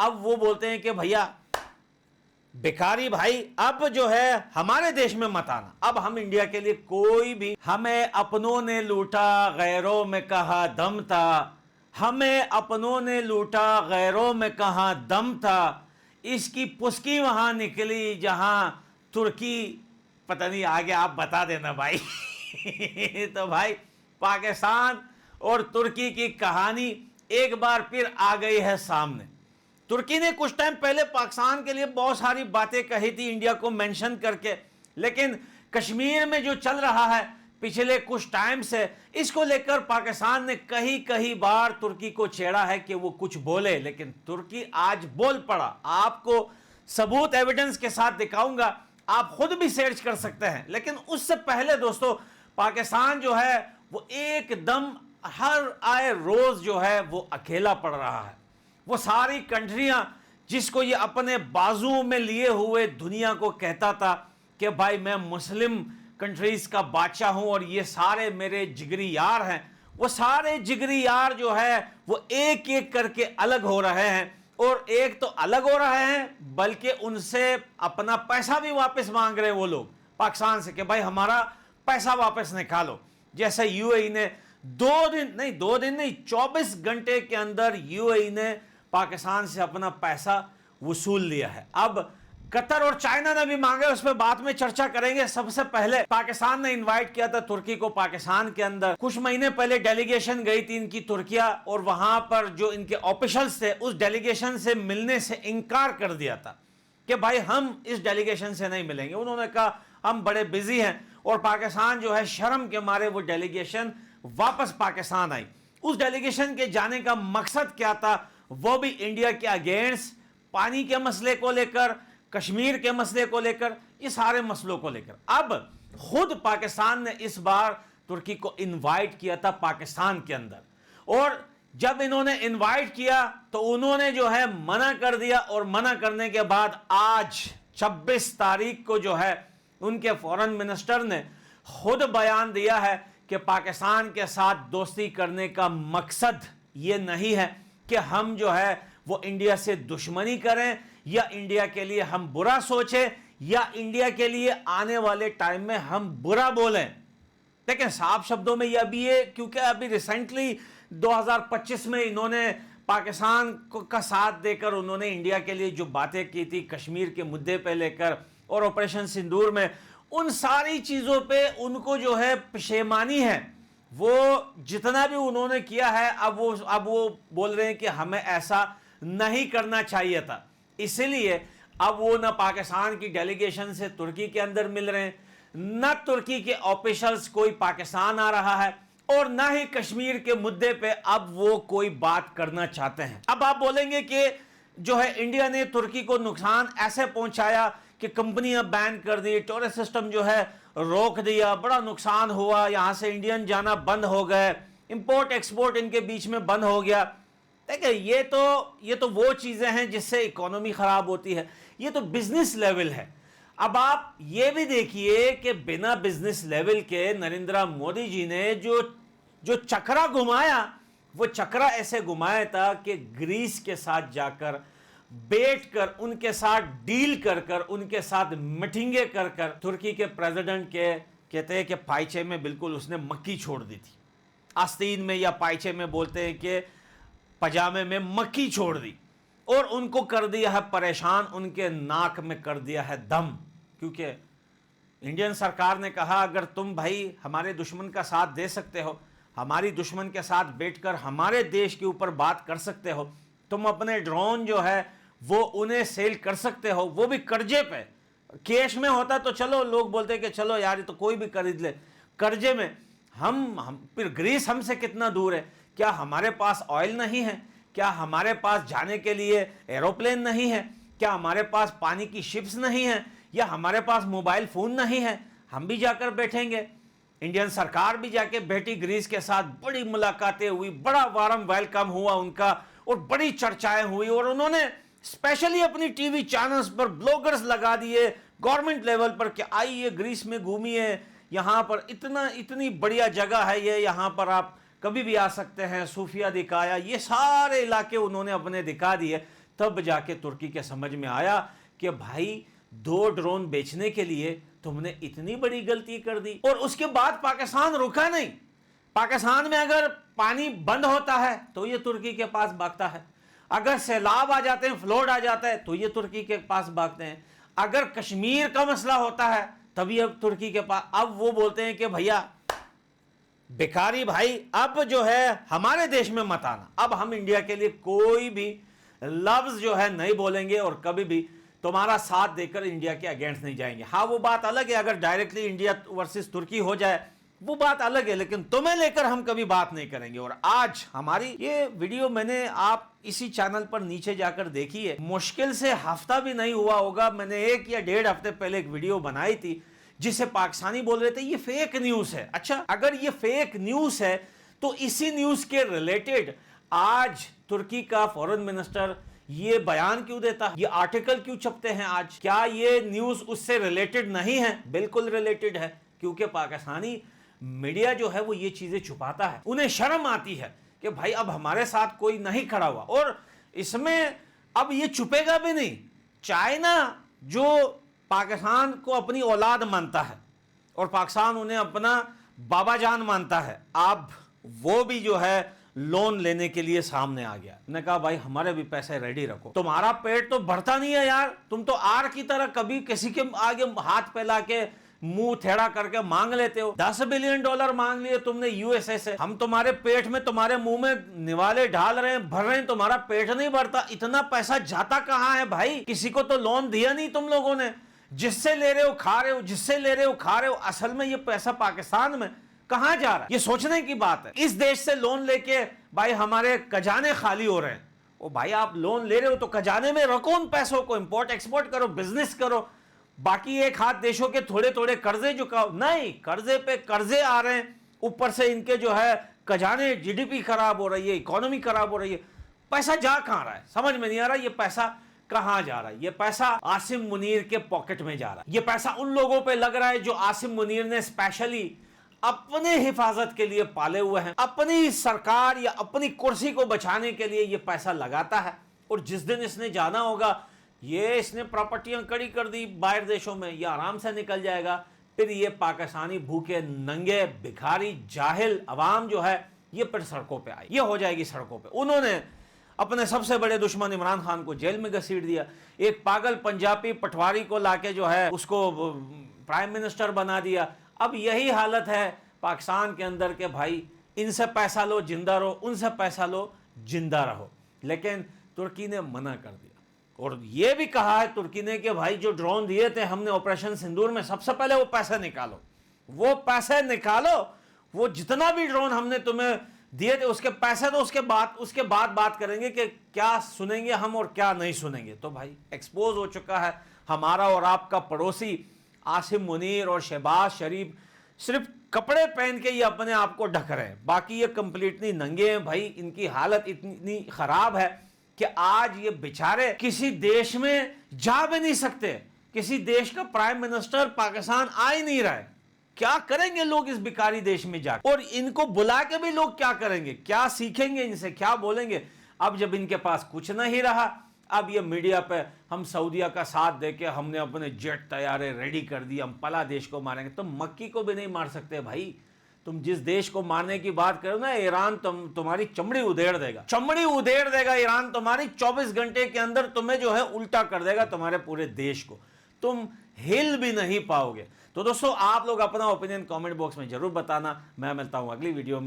اب وہ بولتے ہیں کہ بھیا بیکاری بھائی اب جو ہے ہمارے دیش میں مت آنا، اب ہم انڈیا کے لیے کوئی بھی، ہمیں اپنوں نے لوٹا غیروں میں کہاں دم تھا، ہمیں اپنوں نے لوٹا غیروں میں کہاں دم تھا، اس کی پسکی وہاں نکلی جہاں ترکی، پتہ نہیں آگے آپ بتا دینا بھائی تو بھائی پاکستان اور ترکی کی کہانی ایک بار پھر آ گئی ہے سامنے۔ ترکی نے کچھ ٹائم پہلے پاکستان کے لیے بہت ساری باتیں کہی تھی انڈیا کو مینشن کر کے، لیکن کشمیر میں جو چل رہا ہے پچھلے کچھ ٹائم سے، اس کو لے کر پاکستان نے کئی بار ترکی کو چھیڑا ہے کہ وہ کچھ بولے، لیکن ترکی آج بول پڑا۔ آپ کو ثبوت ایویڈنس کے ساتھ دکھاؤں گا، آپ خود بھی سرچ کر سکتے ہیں، لیکن اس سے پہلے دوستو پاکستان جو ہے وہ ایک دم ہر آئے روز جو ہے وہ اکیلا پڑ رہا ہے۔ وہ ساری کنٹریاں جس کو یہ اپنے بازو میں لیے ہوئے دنیا کو کہتا تھا کہ بھائی میں مسلم کنٹریز کا بادشاہ ہوں اور یہ سارے میرے جگری یار ہیں، وہ سارے جگری یار جو ہے وہ ایک ایک کر کے الگ ہو رہے ہیں، اور ایک تو الگ ہو رہے ہیں بلکہ ان سے اپنا پیسہ بھی واپس مانگ رہے ہیں وہ لوگ پاکستان سے کہ بھائی ہمارا پیسہ واپس نکالو۔ جیسے یو اے ای نے 24 گھنٹے کے اندر یو اے ای نے پاکستان سے اپنا پیسہ وصول لیا ہے۔ اب قطر اور چائنا نے بھی مانگے، اس پہ بعد میں چرچا کریں گے۔ سب سے پہلے پاکستان نے انوائٹ کیا تھا ترکی کو پاکستان کے اندر، کچھ مہینے پہلے ڈیلیگیشن گئی تھی ان کی ترکیہ، اور وہاں پر جو ان کے آفیشلز تھے اس ڈیلیگیشن سے ملنے سے انکار کر دیا تھا کہ بھائی ہم اس ڈیلیگیشن سے نہیں ملیں گے۔ انہوں نے کہا ہم بڑے بزی ہیں، اور پاکستان جو ہے شرم کے مارے وہ ڈیلیگیشن واپس پاکستان آئی۔ اس ڈیلیگیشن کے جانے کا مقصد کیا تھا؟ وہ بھی انڈیا کے اگینسٹ، پانی کے مسئلے کو لے کر، کشمیر کے مسئلے کو لے کر، یہ سارے مسئلوں کو لے کر۔ اب خود پاکستان نے اس بار ترکی کو انوائٹ کیا تھا پاکستان کے اندر، اور جب انہوں نے انوائٹ کیا تو انہوں نے جو ہے منع کر دیا، اور منع کرنے کے بعد آج 26 تاریخ کو جو ہے ان کے فورن منسٹر نے خود بیان دیا ہے کہ پاکستان کے ساتھ دوستی کرنے کا مقصد یہ نہیں ہے کہ ہم جو ہے وہ انڈیا سے دشمنی کریں، یا انڈیا کے لیے ہم برا سوچیں، یا انڈیا کے لیے آنے والے ٹائم میں ہم برا بولیں۔ دیکھیں صاف شبدوں میں یہ کیونکہ ابھی ریسنٹلی 2025 میں انہوں نے پاکستان کا ساتھ دے کر انہوں نے انڈیا کے لیے جو باتیں کی تھی کشمیر کے مدعے پہ لے کر اور آپریشن سندور میں، ان ساری چیزوں پہ ان کو جو ہے پشیمانی ہے۔ وہ جتنا بھی انہوں نے کیا ہے اب وہ بول رہے ہیں کہ ہمیں ایسا نہیں کرنا چاہیے تھا، اسی لیے اب وہ نہ پاکستان کی ڈیلیگیشن سے ترکی کے اندر مل رہے ہیں، نہ ترکی کے آفیشلز کوئی پاکستان آ رہا ہے، اور نہ ہی کشمیر کے مدعے پہ اب وہ کوئی بات کرنا چاہتے ہیں۔ اب آپ بولیں گے کہ جو ہے انڈیا نے ترکی کو نقصان ایسے پہنچایا کہ کمپنیاں بین کر دی، ٹورسٹ سسٹم جو ہے روک دیا، بڑا نقصان ہوا، یہاں سے انڈین جانا بند ہو گئے، امپورٹ ایکسپورٹ ان کے بیچ میں بند ہو گیا۔ دیکھیں یہ تو وہ چیزیں ہیں جس سے اکانومی خراب ہوتی ہے، یہ تو بزنس لیول ہے۔ اب آپ یہ بھی دیکھیے کہ بنا بزنس لیول کے نریندر مودی جی نے جو چکرا گھمایا، وہ چکرا ایسے گھمایا تھا کہ گریس کے ساتھ جا کر بیٹھ کر ان کے ساتھ ڈیل کر کر ان کے ساتھ میٹنگیں کر کر ترکی کے پریزیڈنٹ کے کہتے ہیں کہ پائچے میں بالکل اس نے مکھی چھوڑ دی تھی، آستین میں یا پائچے میں بولتے ہیں کہ پجامے میں مکھی چھوڑ دی، اور ان کو کر دیا ہے پریشان، ان کے ناک میں کر دیا ہے دم۔ کیونکہ انڈین سرکار نے کہا اگر تم بھائی ہمارے دشمن کا ساتھ دے سکتے ہو، ہماری دشمن کے ساتھ بیٹھ کر ہمارے دیش کے اوپر بات کر سکتے ہو، تم اپنے ڈرون جو ہے وہ انہیں سیل کر سکتے ہو، وہ بھی قرضے پہ، کیش میں ہوتا تو چلو لوگ بولتے کہ چلو یار یہ تو کوئی بھی خرید لے، قرضے میں ہم پھر گریس ہم سے کتنا دور ہے؟ کیا ہمارے پاس آئل نہیں ہے؟ کیا ہمارے پاس جانے کے لیے ایروپلین نہیں ہے؟ کیا ہمارے پاس پانی کی شپس نہیں ہیں؟ یا ہمارے پاس موبائل فون نہیں ہے؟ ہم بھی جا کر بیٹھیں گے۔ انڈین سرکار بھی جا کے بیٹھی گریس کے ساتھ، بڑی ملاقاتیں ہوئی، بڑا وارم ویلکم ہوا ان کا، اور بڑی چرچائیں ہوئی، اور انہوں نے اسپیشلی اپنی ٹی وی چینلز پر بلاگرز لگا دیے گورنمنٹ لیول پر کہ آئیے گریس میں گھومیے، یہاں پر اتنی بڑھیا جگہ ہے یہ، یہاں پر آپ کبھی بھی آ سکتے ہیں، صوفیہ دکھایا، یہ سارے علاقے انہوں نے اپنے دکھا دیے तब जाके तुर्की के समझ में आया कि भाई 2 ड्रोन बेचने के लिए तुमने इतनी बड़ी गलती कर दी। और उसके बाद पाकिस्तान रुका नहीं। पाकिस्तान में अगर पानी बंद होता है तो ये तुर्की के पास भागता है, अगर सैलाब आ जाते हैं, फ्लड आ जाता है तो ये तुर्की के पास भागते हैं, अगर कश्मीर का मसला होता है तभी अब तुर्की के पास। अब वो बोलते हैं कि भैया बेकारी भाई अब जो है हमारे देश में मत आना, अब हम इंडिया के लिए कोई भी लफ्ज जो है नहीं बोलेंगे और कभी भी तुम्हारा साथ देकर इंडिया के अगेंस्ट नहीं जाएंगे। हाँ वो बात अलग है, अगर डायरेक्टली इंडिया वर्सेस तुर्की हो जाए वो बात अलग है, लेकिन तुम्हें लेकर हम कभी बात नहीं करेंगे। और आज हमारी ये वीडियो मैंने आप इसी चैनल पर नीचे जाकर देखी है, मुश्किल से हफ्ता भी नहीं हुआ होगा, मैंने 1 या 1.5 हफ्ते पहले एक वीडियो बनाई थी जिसे पाकिस्तानी बोल रहे थे ये फेक न्यूज है। अच्छा, अगर ये फेक न्यूज है तो इसी न्यूज के रिलेटेड आज तुर्की का फॉरेन मिनिस्टर ये बयान क्यों देता, ये आर्टिकल क्यों छपते हैं आज? क्या ये न्यूज उससे रिलेटेड नहीं है? बिल्कुल रिलेटेड है, क्योंकि पाकिस्तानी मीडिया जो है वो ये चीजें छुपाता है। उन्हें शर्म आती है कि भाई अब हमारे साथ कोई नहीं खड़ा हुआ, और इसमें अब ये छुपेगा भी नहीं। चाइना जो पाकिस्तान को अपनी औलाद मानता है और पाकिस्तान उन्हें अपना बाबा जान मानता है, अब वो भी जो है लोन लेने के लिए सामने आ गया। ने कहा भाई हमारे भी पैसे रेडी रखो, तुम्हारा पेट तो भरता नहीं है यार, तुम तो आर की तरह कभी किसी के आगे हाथ फैला के मुंह टेढ़ा करके मांग लेते हो। $10 बिलियन मांग लिए तुमने यूएसए से, हम तुम्हारे पेट में तुम्हारे मुंह में निवाले डाल रहे हैं, भर रहे हैं, तुम्हारा पेट नहीं भरता। इतना पैसा जाता कहां है भाई? किसी को तो लोन दिया नहीं तुम लोगों ने, जिससे ले रहे हो खा रहे हो, जिससे ले रहे हो खा रहे हो। असल में ये पैसा पाकिस्तान में कहां जा रहा है ये सोचने की बात है। इस देश से लोन लेके भाई हमारे खजाने खाली हो रहे हैं। ओ भाई आप लोन ले रहे हो तो खजाने में रखो उन पैसों को, इंपोर्ट एक्सपोर्ट करो, बिजनेस करो। बाकी एक हाथ देशों के थोड़े थोड़े कर्जे चुकाओ, नहीं, कर्जे पे कर्जे आ रहे हैं, ऊपर से इनके जो है खजाने, जीडीपी खराब हो रही है, इकोनॉमी खराब हो रही है। पैसा जा कहां रहा है समझ में नहीं आ रहा। ये पैसा कहां जा रहा है? ये पैसा आसिम मुनीर के पॉकेट में जा रहा है। ये पैसा उन लोगों पे लग रहा है जो आसिम मुनीर ने स्पेशली अपने हिफाजत के लिए पाले हुए हैं, अपनी सरकार या अपनी कुर्सी को बचाने के लिए ये पैसा लगाता है। और जिस दिन इसने जाना होगा, ये इसने प्रॉपर्टियां खड़ी कर दी बाहर देशों में, ये आराम से निकल जाएगा। फिर ये पाकिस्तानी भूखे नंगे भिखारी जाहिल अवाम जो है ये फिर सड़कों पे आई, ये हो जाएगी सड़कों पे। उन्होंने अपने सबसे बड़े दुश्मन इमरान खान को जेल में घसीट दिया, एक पागल पंजाबी पटवारी को लाके जो है उसको प्राइम मिनिस्टर बना दिया। अब यही हालत है पाकिस्तान के अंदर के भाई इनसे पैसा लो जिंदा रहो, उनसे पैसा लो जिंदा रहो। लेकिन तुर्की ने मना कर दिया और ये भी कहा है तुर्की ने कि भाई जो ड्रोन दिए थे हमने ऑपरेशन सिंदूर में, सबसे पहले वो पैसे निकालो, वो पैसे निकालो, वो जितना भी ड्रोन हमने तुम्हें दिए थे उसके पैसे दो, उसके बाद बात करेंगे कि क्या सुनेंगे हम और क्या नहीं सुनेंगे। तो भाई एक्सपोज हो चुका है हमारा और आपका पड़ोसी आसिम मुनीर और शहबाज शरीफ सिर्फ कपड़े पहन के ये अपने आप को ढक रहे हैं, बाकी ये कंप्लीटली नंगे हैं। भाई इनकी हालत इतनी खराब है कि आज ये बेचारे किसी देश में जा भी नहीं सकते, किसी देश का प्राइम मिनिस्टर पाकिस्तान आ ही नहीं रहा है। क्या करेंगे लोग इस भिखारी देश में जाकर? और इनको बुला के भी लोग क्या करेंगे, क्या सीखेंगे इनसे, क्या बोलेंगे? अब जब इनके पास कुछ नहीं रहा, अब ये मीडिया पे हम सऊदीया का साथ देके हमने अपने जेट तैयारे रेडी कर दिए, हम पला देश को मारेंगे। तुम मक्की को भी नहीं मार सकते भाई। तुम जिस देश को मारने की बात करो ना, ईरान तुम्हारी चमड़ी उधेड़ देगा, चमड़ी उधेड़ देगा ईरान तुम्हारी। 24 घंटे के अंदर तुम्हें जो है उल्टा कर देगा तुम्हारे पूरे देश को, तुम हिल भी नहीं पाओगे। तो दोस्तों आप लोग अपना ओपिनियन कमेंट बॉक्स में जरूर बताना। मैं मिलता हूं अगली वीडियो में।